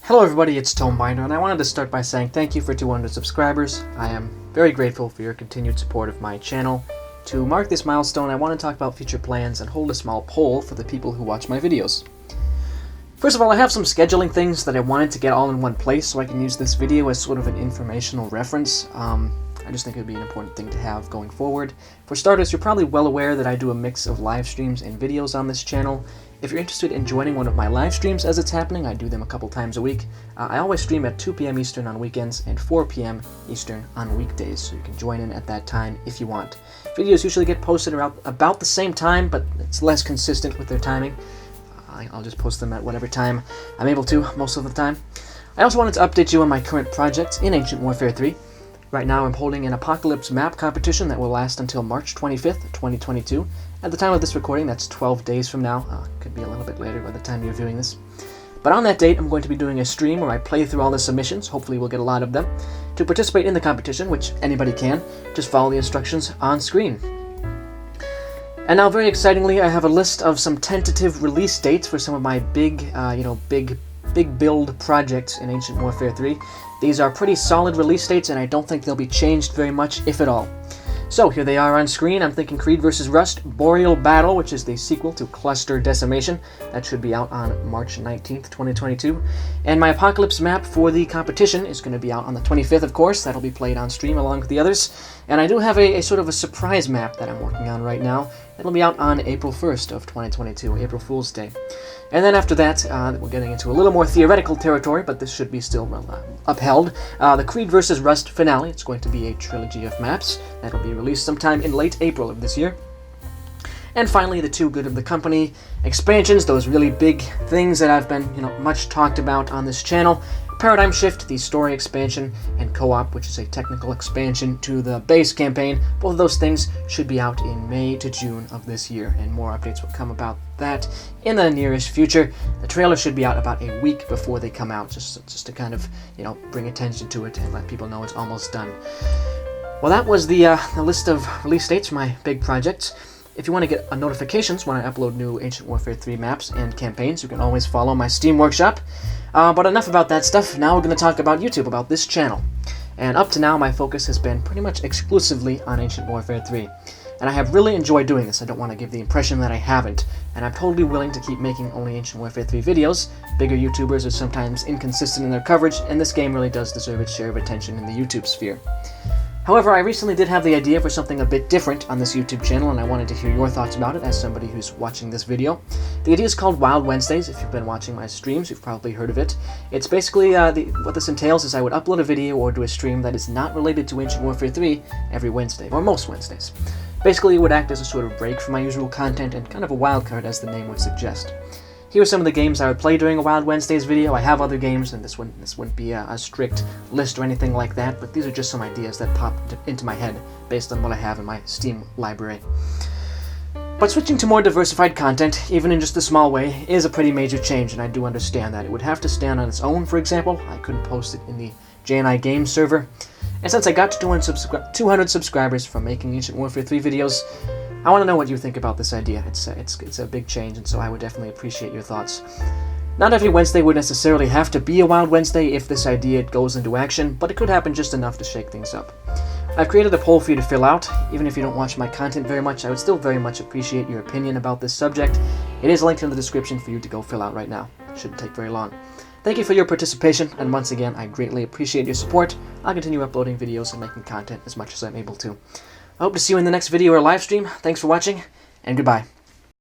Hello everybody, it's Tonebinder, and I wanted to start by saying thank you for 200 subscribers. I am very grateful for your continued support of my channel. To mark this milestone, I want to talk about future plans and hold a small poll for the people who watch my videos. First of all, I have some scheduling things that I wanted to get all in one place so I can use this video as sort of an informational reference. I just think it would be an important thing to have going forward. For starters, you're probably well aware that I do a mix of live streams and videos on this channel. If you're interested in joining one of my live streams as it's happening, I do them a couple times a week. I always stream at 2 p.m. Eastern on weekends and 4 p.m. Eastern on weekdays, so you can join in at that time if you want. Videos usually get posted around about the same time, but it's less consistent with their timing. I'll just post them at whatever time I'm able to most of the time. I also wanted to update you on my current projects in Ancient Warfare 3. Right now I'm holding an Apocalypse map competition that will last until March 25th, 2022. At the time of this recording, that's 12 days from now. Could be a little bit later by the time you're viewing this. But on that date, I'm going to be doing a stream where I play through all the submissions. Hopefully we'll get a lot of them. To participate in the competition, which anybody can, just follow the instructions on screen. And now, very excitingly, I have a list of some tentative release dates for some of my big build projects in Ancient Warfare 3. These are pretty solid release dates, and I don't think they'll be changed very much, if at all. So here they are on screen. I'm thinking Creed vs. Rust, Boreal Battle, which is the sequel to Cluster Decimation. That should be out on March 19th, 2022. And my Apocalypse map for the competition is going to be out on the 25th, of course. That'll be played on stream along with the others. And I do have a sort of a surprise map that I'm working on right now. It'll be out on April 1st of 2022, April Fool's Day. And then after that, we're getting into a little more theoretical territory, but this should be still upheld. The Creed vs. Rust finale. It's going to be a trilogy of maps that'll be released sometime in late April of this year. And finally, the two Good of the Company expansions, those really big things that I've been, much talked about on this channel. Paradigm Shift, the story expansion, and Co-op, which is a technical expansion to the base campaign. Both of those things should be out in May to June of this year, and more updates will come about that in the nearest future. The trailer should be out about a week before they come out, just to kind of, bring attention to it and let people know it's almost done. Well, that was the list of release dates for my big projects. If you want to get notifications when I upload new Ancient Warfare 3 maps and campaigns, you can always follow my Steam Workshop. But enough about that stuff. Now we're going to talk about YouTube, about this channel. And up to now, my focus has been pretty much exclusively on Ancient Warfare 3. And I have really enjoyed doing this. I don't want to give the impression that I haven't. And I'm totally willing to keep making only Ancient Warfare 3 videos. Bigger YouTubers are sometimes inconsistent in their coverage, and this game really does deserve its share of attention in the YouTube sphere. However, I recently did have the idea for something a bit different on this YouTube channel, and I wanted to hear your thoughts about it as somebody who's watching this video. The idea is called Wild Wednesdays. If you've been watching my streams, you've probably heard of it. It's basically, what this entails is I would upload a video or do a stream that is not related to Ancient Warfare 3 every Wednesday, or most Wednesdays. Basically, it would act as a sort of break from my usual content and kind of a wild card, as the name would suggest. Here are some of the games I would play during a Wild Wednesdays video. I have other games, and this wouldn't be a strict list or anything like that, but these are just some ideas that popped into my head based on what I have in my Steam library. But switching to more diversified content, even in just a small way, is a pretty major change, and I do understand that. It would have to stand on its own, for example. I couldn't post it in the JNI Games server. And since I got to 200 subscribers from making Ancient Warfare 3 videos, I want to know what you think about this idea. It's a big change, and so I would definitely appreciate your thoughts. Not every Wednesday would necessarily have to be a Wild Wednesday if this idea goes into action, but it could happen just enough to shake things up. I've created a poll for you to fill out. Even if you don't watch my content very much, I would still very much appreciate your opinion about this subject. It is linked in the description for you to go fill out right now. It shouldn't take very long. Thank you for your participation, and once again, I greatly appreciate your support. I'll continue uploading videos and making content as much as I'm able to. I hope to see you in the next video or live stream. Thanks for watching, and goodbye.